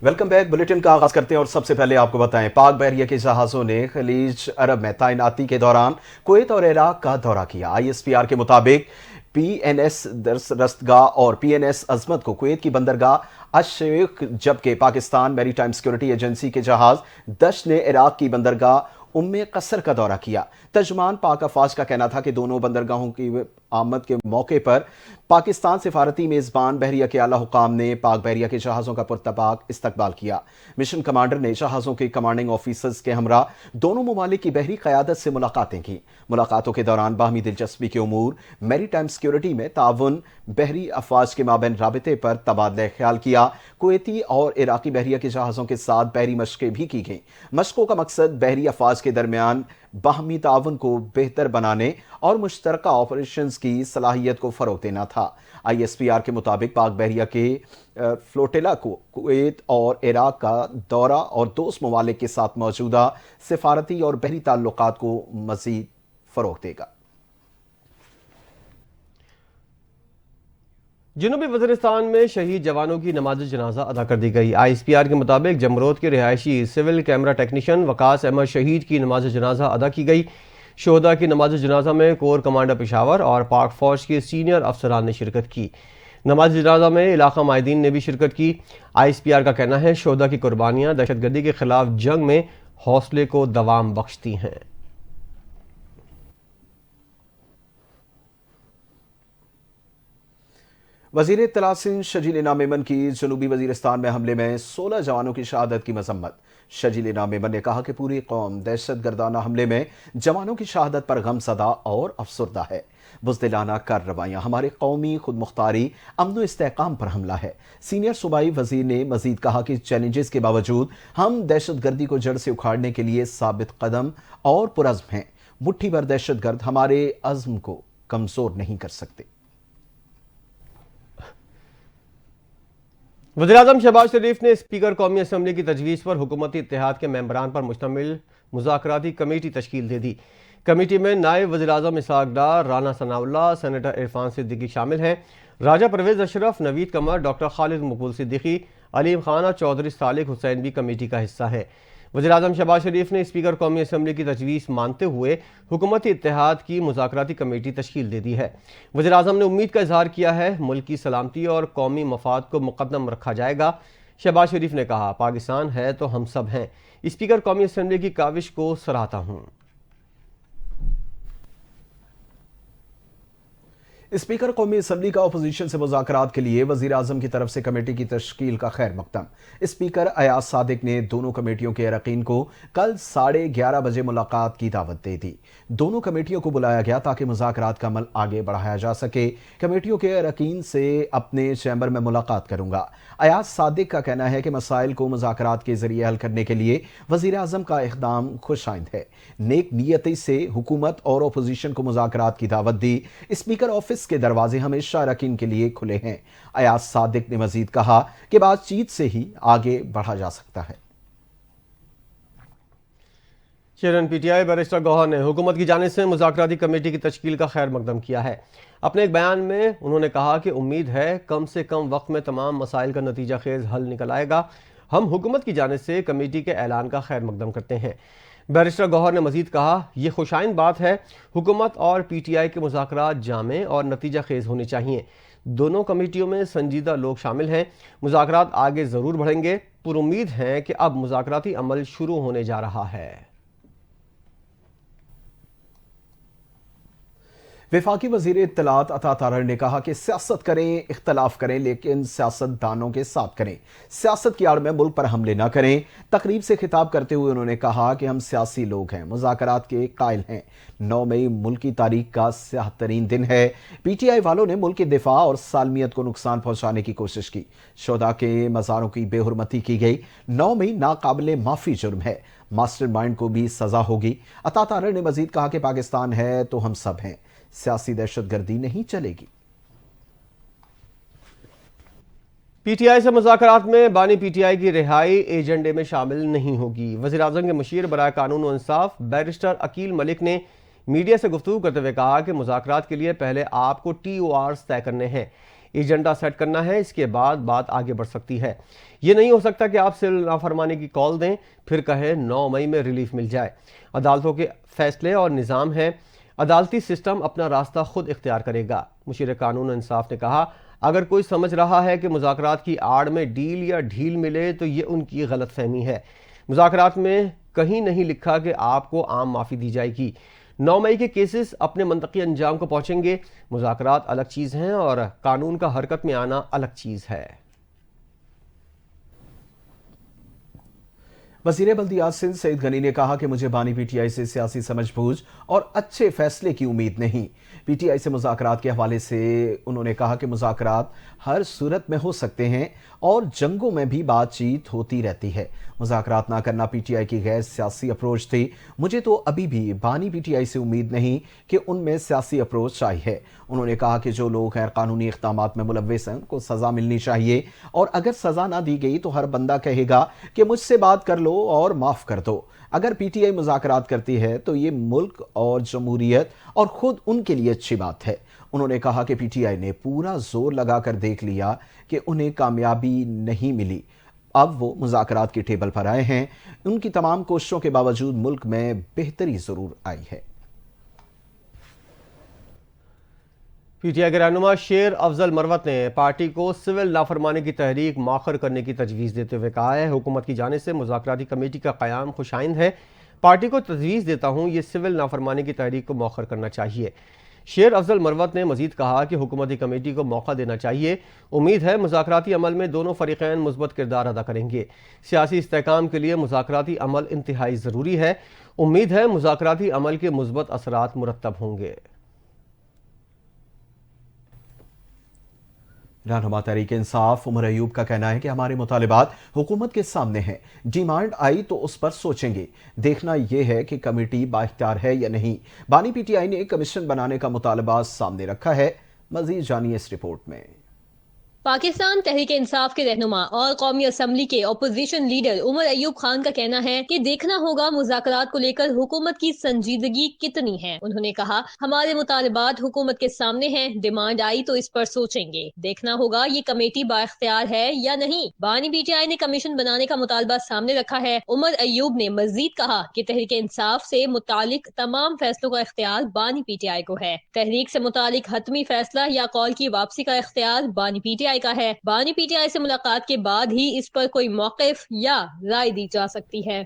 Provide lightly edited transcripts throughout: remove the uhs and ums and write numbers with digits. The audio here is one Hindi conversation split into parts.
Welcome back. बुलेटिन का आगाज करते हैं और सबसे पहले आपको बताएं, पाक बहरिया के जहाजों ने खलीज अरब में तैनाती के दौरान कुवैत और इराक का दौरा किया। आईएसपीआर के मुताबिक पीएनएस रस्तगाह और पीएनएस अजमत को कुवैत की बंदरगाह अशेख, जबकि पाकिस्तान मैरीटाइम सिक्योरिटी एजेंसी के जहाज दश ने इराक की बंदरगाह उम्मे कसर का दौरा किया। तर्जुमान पाक अफवाज का कहना था कि दोनों बंदरगाहों की आमद के मौके पर पाकिस्तान सिफारती मेजबान बहरिया के आला हुकाम ने पाक बहरिया के जहाज़ों का पुरतपाक इस्तकबाल किया। मिशन कमांडर ने जहाज़ों के कमांडिंग ऑफिसर्स के हमरा दोनों ममालिक की बहरी क़यादत से मुलाकातें की। मुलाकातों के दौरान बाहमी दिलचस्पी के उमूर, मैरीटाइम सिक्योरिटी में ताउन, बहरी अफवाज के माबैन राबिते पर तबादला ख्याल किया। कुवैती और इराकी बहरिया के जहाज़ों के साथ बहरी मशक़ें भी की गईं। मशक़ों का मकसद बहरी अफवाज के दरमियान बाहमी ताउन को बेहतर बनाने और मुश्तरका ऑपरेशंस की सलाहियत को फ़रोग़ देना था। आईएसपीआर के मुताबिक पाक बहरिया के फ्लोटिला को कुवैत और इराक का दौरा और दोस्त ममालिक के साथ मौजूदा सिफारती और बहरी ताल्लुकात को मज़ीद फ़रोग़ देगा। जनूबी वज़ीरिस्तान में शहीद जवानों की नमाज जनाजा अदा कर दी गई। आईएसपीआर के मुताबिक जमरोद के रिहायशी civil camera technician Waqas Ahmed शहीद की नमाज जनाजा अदा की गई। शोहदा की नमाज जनाजा में कोर कमांडर पेशावर और पाक फौज के सीनियर अफसरान ने शिरकत की। नमाज जनाजा में इलाका माहिदीन ने भी शिरकत की। आईएसपीआर का कहना है शोहदा की कुर्बानियाँ दहशतगर्दी के खिलाफ जंग में हौसले को दवाम बख्शती हैं। वज़ीर इत्तला सिंध शजील इनाम मेमन की जनूबी वज़ीरिस्तान में हमले में 16 जवानों की शहादत की मजम्मत। शजील इनाम मेमन ने कहा कि पूरी कौम दहशतगर्दाना हमले में जवानों की शहादत पर गमज़दा और अफसरदा है। बुज़दिलाना कार्रवाइयाँ हमारे कौमी खुद मुख्तारी अमन व इस्तेहकाम पर हमला है। सीनियर सूबाई वज़ीर ने मज़ीद कहा कि चैलेंजेस के बावजूद हम दहशतगर्दी को जड़ से उखाड़ने के लिए साबित कदम और पुरज़्म हैं। मुट्ठी भर दहशतगर्द हमारे अज़्म को कमज़ोर नहीं कर सकते। वज़ीर-ए-आज़म शहबाज शरीफ ने स्पीकर कौमी असम्बली की तजवीज़ पर हुकूमती इत्तेहाद के मेंबरान पर मुश्तमिल मुज़ाकराती कमेटी तश्कील दे दी। कमेटी में नायब वज़ीर-ए-आज़म इसहाक डार, राना सनाउल्लाह, सेनेटर इरफान सिद्दीकी शामिल हैं। राजा परवेज़ अशरफ, नवीद कमर, डॉक्टर खालिद मकबूल सिद्दीकी, अलीम खान और चौधरी सालिक हुसैन भी कमेटी का हिस्सा हैं। वज़ीर-ए-आज़म शहबाज शरीफ ने स्पीकर कौमी असम्बली की तजवीज़ मानते हुए हुकूमती इत्तेहाद की मुज़ाकराती कमेटी तश्कील दे दी है। वज़ीर-ए-आज़म ने उम्मीद का इजहार किया है मुल्क की सलामती और कौमी मफाद को मुक़द्दम रखा जाएगा। शहबाज शरीफ ने कहा, पाकिस्तान है तो हम सब हैं। स्पीकर कौमी असम्बली की काविश को सराहता हूँ। स्पीकर कौमी असम्बली का अपोजिशन से मुज़ाकरात के लिए वज़ीर आज़म की तरफ से कमेटी की तश्कील का खैर मकदम। स्पीकर अयाज सादिक ने दोनों कमेटियों के अरकान को कल 11:30 बजे मुलाकात की दावत दे दी। दोनों कमेटियों को बुलाया गया ताकि मुज़ाकरात का अमल आगे बढ़ाया जा सके। कमेटियों के अरकान से अपने चैम्बर में मुलाकात करूंगा। अयाज सादिक का कहना है कि मसाइल को मुज़ाकरात के जरिए हल करने के लिए वज़ीर आज़म का इक़दाम खुशाइंद है। नेक नीयती से हुकूमत और अपोजिशन को मुज़ाकरात की दावत दी। स्पीकर ऑफिस के दरवाजे हमेशा अरकान के लिए खुले हैं। अयाज सादिक ने मजीद कहा कि बातचीत से ही आगे बढ़ा जा सकता है। चेयरमैन पीटीआई बैरिस्टर गौहर ने हुकूमत की जानिब से मुज़ाकराती कमेटी की तश्कील का खैर मकदम किया है। अपने एक बयान में उन्होंने कहा कि उम्मीद है कम से कम वक्त में तमाम मसाइल का नतीजा खेज हल निकल आएगा। हम हुकूमत की जानिब से कमेटी के ऐलान का खैर मकदम करते हैं। बैरिस्टर गौहर ने मजीद कहा, यह खुशाइन बात है हुकूमत और पीटीआई के मुज़ाकरात जामे और नतीजा खेज होने चाहिए। दोनों कमेटियों में संजीदा लोग शामिल हैं। मुज़ाकरात आगे ज़रूर बढ़ेंगे। पुरुम्मीद हैं कि अब मुज़ाकराती अमल शुरू होने जा रहा है। वफाकी वज़ीर इत्तलात अता तारड़ ने कहा कि सियासत करें, इख्तलाफ करें, लेकिन सियासतदानों के साथ करें। सियासत की आड़ में मुल्क पर हमले न करें। तकरीब से खिताब करते हुए उन्होंने कहा कि हम सियासी लोग हैं, मुज़ाकरात के कायल हैं। 9 मई मुल्क की तारीख का स्याह तरीन दिन है। पीटीआई वालों ने मुल्क के दिफा और सालमियत को नुकसान पहुंचाने की कोशिश की। शोहदा के मज़ारों की बेहुरमती की गई। 9 मई नाकाबिले माफ़ी जुर्म है। मास्टर माइंड को भी सज़ा होगी। अता तारड़ ने मजीद कहा कि पाकिस्तान है तो हम सब हैं, सियासी दहशतगर्दी नहीं चलेगी। पीटीआई से मुज़ाकरात में बानी पीटीआई की रिहाई एजेंडे में शामिल नहीं होगी। वज़ीर आज़म के मुशीर बराए कानून और इंसाफ बैरिस्टर अकील मलिक ने मीडिया से गुफ्तगू करते हुए कहा कि मुज़ाकरात के लिए पहले आपको TORs तय करने हैं। एजेंडा सेट करना है, इसके बाद बात आगे बढ़ सकती है। ये नहीं हो सकता कि आप सिविल नाफरमानी की कॉल दें फिर कहें 9 मई में रिलीफ मिल जाए। अदालतों के फैसले और निज़ाम है, अदालती सिस्टम अपना रास्ता खुद इख्तियार करेगा। मुशीर कानून और इंसाफ ने कहा, अगर कोई समझ रहा है कि मुज़ाकरात की आड़ में डील या ढील मिले तो ये उनकी गलत फहमी है। मुज़ाकरात में कहीं नहीं लिखा कि आपको आम माफ़ी दी जाएगी। 9 मई के केसेस अपने मंतकी अंजाम को पहुंचेंगे। मुज़ाकरात अलग चीज़ हैं और कानून का हरकत में आना अलग चीज़ है। वज़ीर बल्दियात सिंध सईद गनी ने कहा कि मुझे बानी पीटीआई से सियासी समझबूझ और अच्छे फैसले की उम्मीद नहीं। पीटीआई से मुज़ाकरात के हवाले से उन्होंने कहा कि मुज़ाकरात हर सूरत में हो सकते हैं और जंगों में भी बातचीत होती रहती है। मुज़ाकरात ना करना पीटीआई की गैर सियासी अप्रोच थी। मुझे तो अभी भी बानी पीटीआई से उम्मीद नहीं कि उनमें सियासी अप्रोच आई है। उन्होंने कहा कि जो लोग गैर कानूनी इक़दामात में मुलव्विस हैं उनको सज़ा मिलनी चाहिए और अगर सज़ा ना दी गई तो हर बंदा कहेगा कि मुझसे बात कर लो और माफ़ कर दो। अगर पीटीआई मुज़ाकरात करती है तो ये मुल्क और जमहूरियत और ख़ुद उनके लिए अच्छी बात है। उन्होंने कहा कि पीटीआई ने पूरा जोर लगाकर देख लिया कि उन्हें कामयाबी नहीं मिली, अब वो मुज़ाकरात की टेबल पर आए हैं। उनकी तमाम कोशिशों के बावजूद मुल्क में बेहतरी ज़रूर आई है। पीटीआई के रहनुमा शेर अफजल मरवत ने पार्टी को सिविल नाफरमानी की तहरीक मौखर करने की तजवीज़ देते हुए कहा है, हुकूमत की जानिब से मुज़ाकराती कमेटी का क़याम खुशाइंद है। पार्टी को तजवीज़ देता हूँ ये सिविल नाफरमानी की तहरीक को मौखर करना चाहिए। शेर अफजल मरवत ने मजीद कहा कि हुकूमती कमेटी को मौका देना चाहिए। उम्मीद है मुज़ाकराती अमल में दोनों फरीक़ैन मुस्बत किरदार अदा करेंगे। सियासी इस्तेहकाम के लिए मुज़ाकराती अमल इंतहाई ज़रूरी है। उम्मीद है मुज़ाकराती अमल के मुस्बत असरात मुरत्तब होंगे। रहनुमा तहरीक इंसाफ उमर अयूब का कहना है कि हमारे मुतालिबात हुकूमत के सामने हैं, डिमांड आई तो उस पर सोचेंगे। देखना यह है कि कमेटी बाइख्तियार है या नहीं। बानी पीटीआई ने कमीशन बनाने का मुतालबा सामने रखा है। मजीद जानिए इस रिपोर्ट में। पाकिस्तान तहरीक इंसाफ के रहनुमा और कौमी असम्बली के अपोजिशन लीडर उमर अयूब खान का कहना है कि देखना होगा मुज़ाकरात को लेकर हुकूमत की संजीदगी कितनी है। उन्होंने कहा, हमारे मुतालबात हुकूमत के सामने हैं, डिमांड आई तो इस पर सोचेंगे। देखना होगा ये कमेटी बाइख्तियार है या नहीं। बानी पीटीआई ने कमीशन बनाने का मुतालबा सामने रखा है। उमर अयूब ने मजीद कहा कि तहरीक इंसाफ से मुतालिक तमाम फैसलों का इख्तियार बानी पीटीआई को है। तहरीक से मुतालिक हतमी फैसला या कॉल की वापसी का इख्तियार बानी पीटीआई का है। बानी पीटीआई से मुलाकात के बाद ही इस पर कोई मौक़िफ़ या राय दी जा सकती है।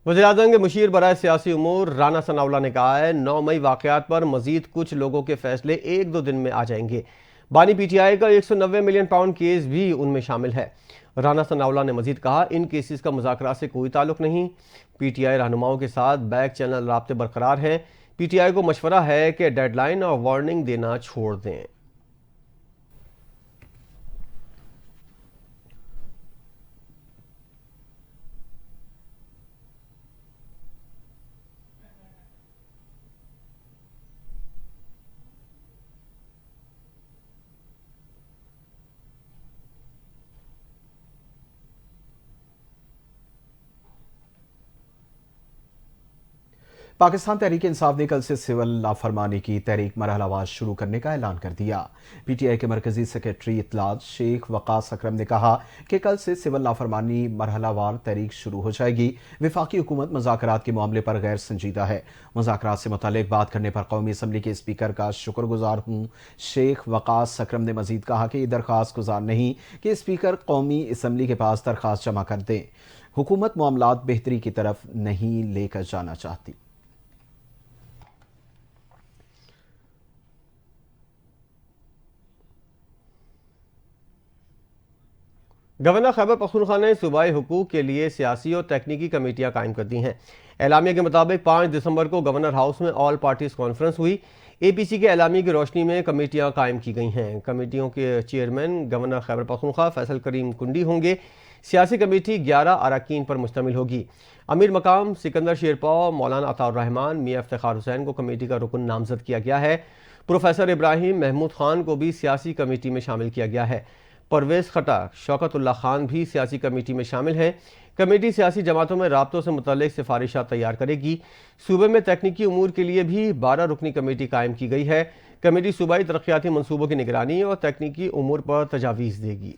वज़ीर-ए-आज़म के मुशीर बराए सियासी उमूर राना सनाउल्लाह ने कहा है, 9 मई वाक़यात पर मजीद कुछ लोगों के फैसले 1-2 दिन में आ जाएंगे। बानी पीटीआई का 190 मिलियन पाउंड केस भी उनमें शामिल है। राना सनाउल्लाह ने मजीद कहा, इन केसेस का मुज़ाकरात से कोई ताल्लुक नहीं। पीटीआई रहनुमाओं के साथ बैक चैनल राब्ते बरकरार हैं। पीटीआई को मशवरा है कि डेडलाइन और वार्निंग देना छोड़ दें। पाकिस्तान तहरीक इंसाफ ने कल से सिविल नाफरमानी की तहरीक मरहलावार शुरू करने का ऐलान कर दिया। पीटीआई के मरकजी सेक्रेटरी इत्तलात शेख वकास अकरम ने कहा कि कल से सिविल नाफरमानी मरहलावार तहरीक शुरू हो जाएगी। वफाकी हुकूमत मुज़ाकरात के मामले पर गैर संजीदा है। मुज़ाकरात से मुतालिक बात करने पर कौमी असम्बली के स्पीकर का शुक्रगुजार हूँ। शेख वकास अकरम ने मजीद कहा कि ये दरख्वास्त गुजार नहीं कि स्पीकर कौमी असम्बली के पास दरख्वास्त जमा कर दें। हुकूमत मामलात बेहतरी की तरफ नहीं लेकर जाना चाहती। गवर्नर खैबर पख्तूनख्वा ने सूबाई हुकूक के लिए सियासी और तकनीकी कमेटियां कायम कर दी हैं। एलामिया के मुताबिक 5 दिसंबर को गवर्नर हाउस में ऑल पार्टीज कॉन्फ्रेंस हुई। APC के एलामिया की रोशनी में कमेटियां कायम की गई हैं। कमेटियों के चेयरमैन गवर्नर खैबर पख्तूनख्वा फैसल करीम कुंडी होंगे। सियासी कमेटी 11 अरकान पर मुश्तमिल होगी। अमीर मकाम सिकंदर शेरपा, मौलाना अताउर रहमान, मियां इफ्तिखार हुसैन को कमेटी का रुकन नामजद किया गया है। प्रोफेसर इब्राहिम महमूद खान को भी सियासी कमेटी में शामिल किया गया है। परवेज़ खट्टर, शौकतुल्लाह खान भी सियासी कमेटी में शामिल हैं। कमेटी सियासी जमातों में राब्तों से मुतल्लिक सिफारिशात तैयार करेगी। सूबे में तकनीकी उमूर के लिए भी 12 रुकनी कमेटी कायम की गई है। कमेटी सूबाई तरक्याती मनसूबों की निगरानी और तकनीकी उमूर पर तजावीज़ देगी।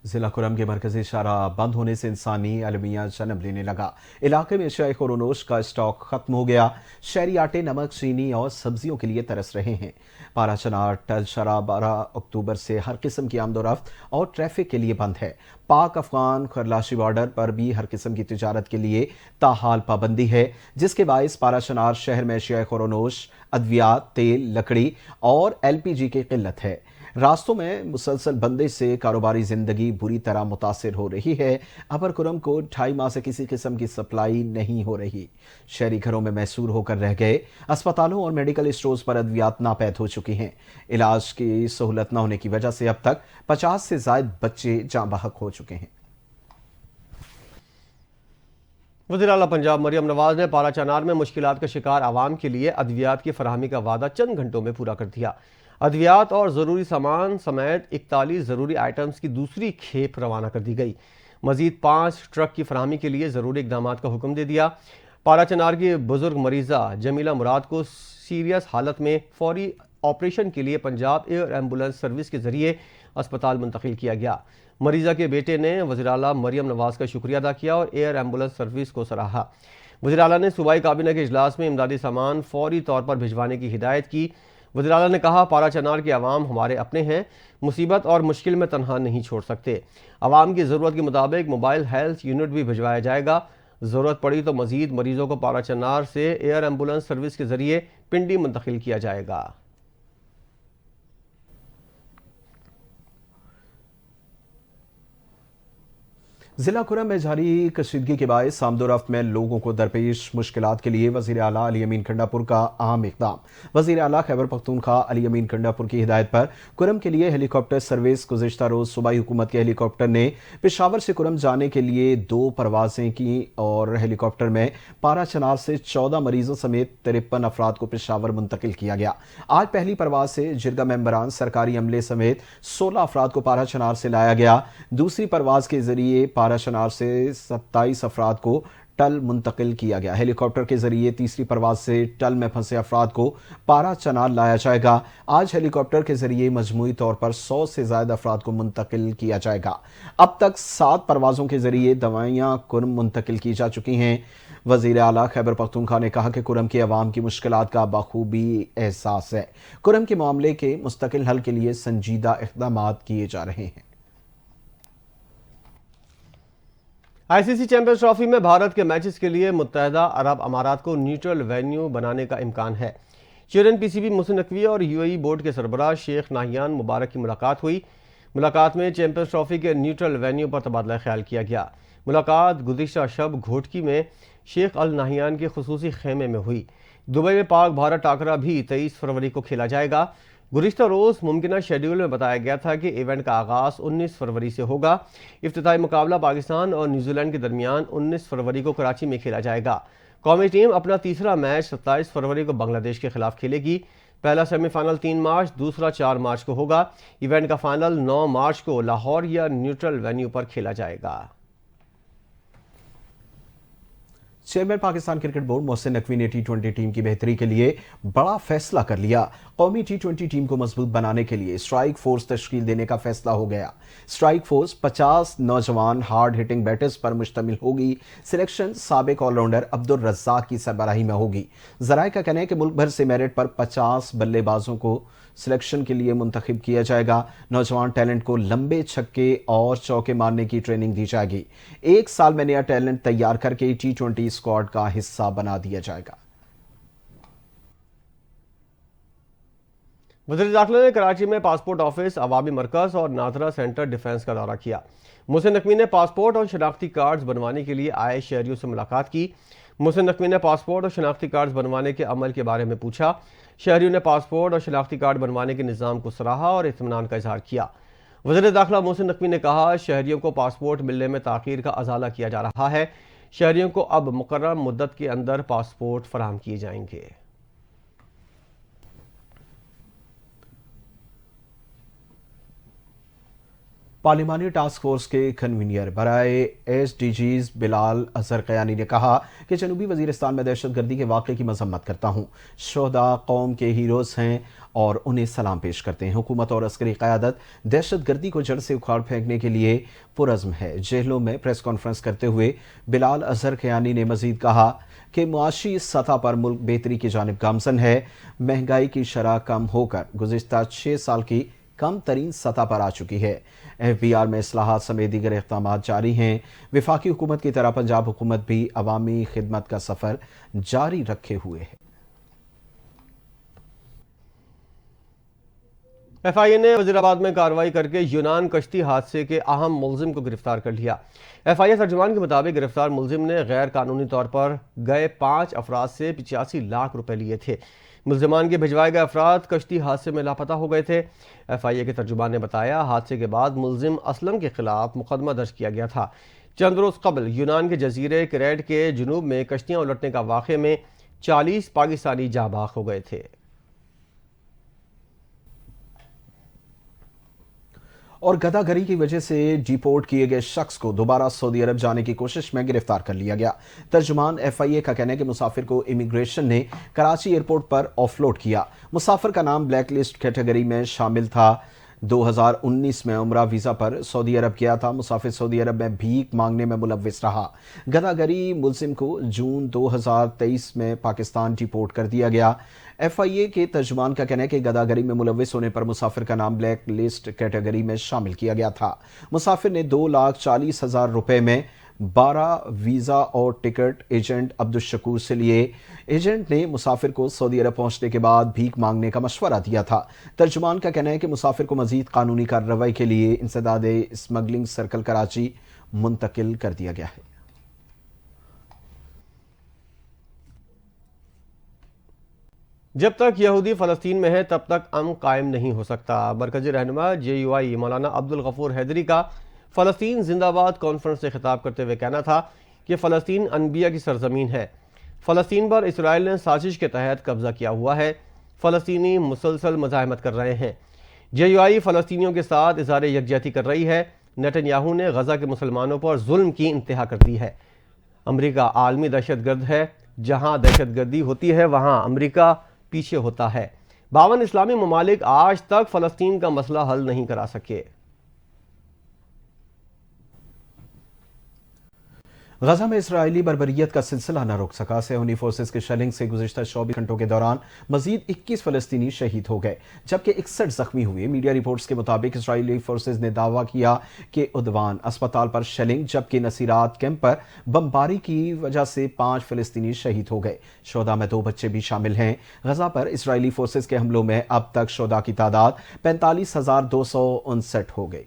जिला कुरम के मरकजी शारा बंद होने से इंसानी अलमिया जन्म लेने लगा। इलाके में शाय खुरोनोश का स्टॉक खत्म हो गया। शहरी आटे, नमक, चीनी और सब्जियों के लिए तरस रहे हैं। पाराचनार टल शरा 12 अक्टूबर से हर किस्म की आमदोरफ्त और ट्रैफिक के लिए बंद है। पाक अफगान खरलाशी बॉर्डर पर भी हर किस्म की तिजारत के लिए ताहाल पाबंदी है, जिसके बायस पाराचनार शहर में शाय खुरोनोश, अद्वियात, तेल, लकड़ी और LPG की किल्लत है। रास्तों में मुसलसल बंदे से कारोबारी जिंदगी बुरी तरह मुतासिर हो रही है। अपर कुरम को 2.5 माह से किसी किस्म की सप्लाई नहीं हो रही। शहरी घरों में मैसूर होकर रह गए। अस्पतालों और मेडिकल स्टोर्स पर अद्वियात नापैद हो चुकी हैं। इलाज की सहूलत न होने की वजह से अब तक 50 से ज्यादा बच्चे जाँ बहक हो चुके हैं। वज़ीर आला पंजाब मरियम नवाज ने पाराचनार में मुश्किलात का शिकार आवाम के लिए अद्वियात की फराहमी का वादा चंद घंटों में पूरा कर दिया। अद्वियात और ज़रूरी सामान समेत 41 ज़रूरी आइटम्स की दूसरी खेप रवाना कर दी गई। मजीद 5 ट्रक की फराहमी के लिए ज़रूरी इकदाम का हुक्म दे दिया। पाराचनार की बुजुर्ग मरीज़ा जमीला मुराद को सीरियस हालत में फौरी ऑपरेशन के लिए पंजाब एयर एम्बुलेंस सर्विस के ज़रिए अस्पताल मुंतकिल किया गया। मरीज़ा के बेटे ने वज़ीर आला मरियम नवाज का शुक्रिया अदा किया और एयर एम्बुलेंस सर्विस को सराहा। वज़ीर आला ने सूबाई काबीना के इजलास में इमदादी सामान फौरी तौर पर भिजवाने की हिदायत की। वज़ीर आला ने कहा, पाराचनार के अवाम हमारे अपने हैं, मुसीबत और मुश्किल में तनहा नहीं छोड़ सकते। अवाम की ज़रूरत के मुताबिक मोबाइल हेल्थ यूनिट भी भिजवाया जाएगा। ज़रूरत पड़ी तो मज़ीद मरीज़ों को पाराचनार से एयर एम्बुलेंस सर्विस के ज़रिए पिंडी मुंतकिल किया जाएगा। जिला कुरम में जारी कशीदगी के बायस आमदोरफ्त में लोगों को दरपेश मुश्किलात के लिए वज़ीर आला अली अमीन कंडापुर का अहम इक़दाम। वज़ीर आला खैबर पख्तूनख्वा अली अमीन कंडापुर की हिदायत पर कुरम के लिए हेलीकॉप्टर सर्विस गुज़िश्ता रोज़ सूबाई हुकूमत के हेलीकॉप्टर ने पेशावर से कुरम जाने के लिए 2 परवाजें की और हेलीकॉप्टर में पाराचनार से 14 मरीजों समेत 53 अफराद को पेशावर मुंतकिल किया गया। आज पहली परवाज से जिरगा मेंबरान, सरकारी अमले समेत 16 अफराद को पाराचनार से लाया गया। दूसरी परवाज के जरिए पाराचनार से 27 अफराद को टल मुंतकिल किया गया। हेलीकॉप्टर के जरिए तीसरी परवाज से टल में फंसे अफराद को पाराचनार लाया जाएगा। आज हेलीकॉप्टर के जरिए मजमूई तौर पर 100 से ज्यादा अफराद को मुंतकिल किया जाएगा। अब तक 7 परवाजों के जरिए दवाइयां कुरम मुंतकिल की जा चुकी हैं। वज़ीर आला खैबर पख्तूनख्वा ने कहा कि कुरम के अवाम की मुश्किलात का बखूबी एहसास है। कुरम के मामले के मुस्तकिल हल के लिए संजीदा इक़दाम किए जा रहे हैं। ICC चैंपियंस ट्रॉफी में भारत के मैचेस के लिए मुत्तहदा अरब अमारात को न्यूट्रल वेन्यू बनाने का इम्कान है। चेयरमैन PCB मोहसिन नकवी और UAE बोर्ड के सरबराह शेख नाहियान मुबारक की मुलाकात हुई। मुलाकात में चैंपियंस ट्रॉफी के न्यूट्रल वेन्यू पर तबादला ख्याल किया गया। मुलाकात गुज़िश्ता शब घोटकी में शेख अल नाहियान के खुसूसी खेमे में हुई। दुबई में पाक भारत टाकरा भी 23 फरवरी को खेला जाएगा। गुज़िश्ता रोज़ मुमकिना शेड्यूल में बताया गया था कि इवेंट का आगाज़ 19 फरवरी से होगा। इफ्तिताई मुकाबला पाकिस्तान और न्यूजीलैंड के दरमियान 19 फरवरी को कराची में खेला जाएगा। कौमी टीम अपना तीसरा मैच 27 फरवरी को बांग्लादेश के खिलाफ खेलेगी। पहला सेमीफाइनल 3 मार्च, दूसरा 4 मार्च को होगा। इवेंट का फाइनल 9 मार्च को लाहौर या न्यूट्रल वेन्यू पर खेला जाएगा। Chairman Pakistan cricket board Mohsin Naqvi ने T20 टीम की बेहतरी के लिए बड़ा फैसला कर लिया। कौमी T20 टीम को मजबूत बनाने के लिए स्ट्राइक फोर्स तश्कील देने का फैसला हो गया। स्ट्राइक फोर्स 50 नौजवान हार्ड हिटिंग बैटर्स पर मुश्तमिल होगी। सिलेक्शन साबिक ऑलराउंडर अब्दुल रज़्ज़ाक की सरबराही में होगी। ज़राए का कहना है कि मुल्क भर से मेरिट पर 50 बल्लेबाजों को सिलेक्शन के लिए मुंतखब किया जाएगा। नौजवान टैलेंट को लंबे छक्के और चौके मारने की ट्रेनिंग दी जाएगी। 1 साल में नया टैलेंट तैयार करके T20 स्क्वाड का हिस्सा बना दिया जाएगा। वज़ीर दाखिला ने कराची में पासपोर्ट ऑफिस, अवामी मरकज़ और नादरा सेंटर डिफेंस का दौरा किया। मोहसिन नकवी ने पासपोर्ट और शनाख्ती कार्ड्स बनवाने के लिए आए शहरियों से मुलाकात की। मोहसिन नकवी ने पासपोर्ट और शनाख्ती कार्ड्स बनवाने के अमल के बारे में पूछा। शहरियों ने पासपोर्ट और शनाख्ती कार्ड बनवाने के निज़ाम को सराहा और इत्मीनान का इजहार किया। वज़ीर दाखिला मोहसिन नकवी ने कहा, शहरियों को पासपोर्ट मिलने में ताख़ीर का अज़ाला किया जा रहा है। शहरियों को अब मुकर्रर मुद्दत के अंदर पासपोर्ट फराहम किए जाएंगे। पार्लिमानी टास्क फोर्स के कन्वीनर बराए SDGs बिलाल अजहर कयानी ने कहा कि जनूबी वजीरिस्तान में दहशतगर्दी के वाक़े की मजम्मत करता हूँ। शोहदा कौम के हीरोज़ हैं और उन्हें सलाम पेश करते हैं। हुकूमत और अस्करी क़यादत दहशतगर्दी को जड़ से उखाड़ फेंकने के लिए पुरज़्म है। जेलों में प्रेस कॉन्फ्रेंस करते हुए बिलाल अजहर कयानी ने मजीद कहा कि मुआशी सतह पर मुल्क बेहतरी की जानिब गामजन है। महंगाई की शरह कम होकर गुज़िश्ता 6 साल की कम तरीन सतह पर आ चुकी है। FBR में इस्लाहात समेत दीगर इक़दाम जारी हैं। वफाकी हुकूमत की तरह पंजाब हुकूमत भी अवामी खिदमत का सफ़र जारी रखे हुए है। FIA ने वज़ीराबाद में कार्रवाई करके यूनान कश्ती हादसे के अहम मुल्जिम को गिरफ्तार कर लिया। FIA तर्जुमान के मुताबिक गिरफ्तार मुल्जिम ने गैर कानूनी तौर पर गए 5 अफराद से 85 लाख रुपए लिए थे। मुल्जिमान के भिजवाए गए अफराद कश्ती हादसे में लापता हो गए थे। FIA के तर्जुमान ने बताया, हादसे के बाद मुल्जिम असलम के खिलाफ मुकदमा दर्ज किया गया था। चंद रोज कबल यूनान के जजीरे क्रेट के जुनूब में कश्तियां उलटने का वाक़े में 40 पाकिस्तानी जाबाक हो गए थे। और गदागरी की वजह से डिपोर्ट किए गए शख्स को दोबारा सऊदी अरब जाने की कोशिश में गिरफ्तार कर लिया गया। तर्जुमान FIA का कहना है कि मुसाफिर को इमिग्रेशन ने कराची एयरपोर्ट पर ऑफलोड किया। मुसाफिर का नाम ब्लैक लिस्ट कैटेगरी में शामिल था। 2019 में उम्रा वीज़ा पर सऊदी अरब गया था। मुसाफिर सऊदी अरब में भीख मांगने में मुलव्विस रहा। गदागरी मुल्जिम को जून 2023 में पाकिस्तान डिपोर्ट कर दिया गया। FIA के तर्जुमान का कहना है कि गदागरी में मुलव्विस होने पर मुसाफिर का नाम ब्लैक लिस्ट कैटेगरी में शामिल किया गया था। मुसाफिर ने 2,40,000 रुपए में 12 वीज़ा और टिकट एजेंट अब्दुल शकूर से लिए। एजेंट ने मुसाफिर को सऊदी अरब पहुंचने के बाद भीख मांगने का मशवरा दिया था। तर्जुमान का कहना है कि मुसाफिर को मजीद कानूनी कार्रवाई के लिए इंसदाद स्मगलिंग सर्कल कराची मुंतकिल कर दिया गया है। जब तक यहूदी फ़लस्तीन में है तब तक अमन कायम नहीं हो सकता। मरकज़ी रहनुमा JUI मौलाना अब्दुल गफूर हैदरी का फ़लस्तीन जिंदाबाद कॉन्फ्रेंस से खिताब करते हुए कहना था कि फ़लस्तीन अनबिया की सरजमीन है। फ़लस्तीन पर इसराइल ने साजिश के तहत कब्जा किया हुआ है। फ़लस्तीनी मुसलसल मज़ाहमत कर रहे हैं। JUI फ़लस्तीनियों के साथ इज़हार यकजहती कर रही है। नेतन्याहू ने गज़ा के मुसलमानों पर जुल्म की इंतहा कर दी है। अमरीका आलमी दहशतगर्द है। जहाँ दहशतगर्दी होती है वहाँ अमरीका पीछे होता है। 52 इस्लामी ममालिक आज तक फ़लस्तीन का मसला हल नहीं करा सके। गजा में इसराइली बर्बरियत का सिलसिला न रुक सका। सेहूनी फोर्सेस के शेलिंग से गुज़िश्ता 24 घंटों के दौरान मजीद 21 फ़लस्तीनी शहीद हो गए, जबकि 61 जख्मी हुए। मीडिया रिपोर्ट्स के मुताबिक इसराइली फोर्सेस ने दावा किया कि उद्वान, अस्पताल पर शेलिंग जबकि नसीरात कैंप पर बमबारी की वजह से 5 फ़लस्तीनी शहीद हो गए। शोदा में 2 बच्चे भी शामिल हैं। गजा पर इसराइली फोर्सेस के हमलों में अब तक शोदा की तादाद 45,259 हो गई।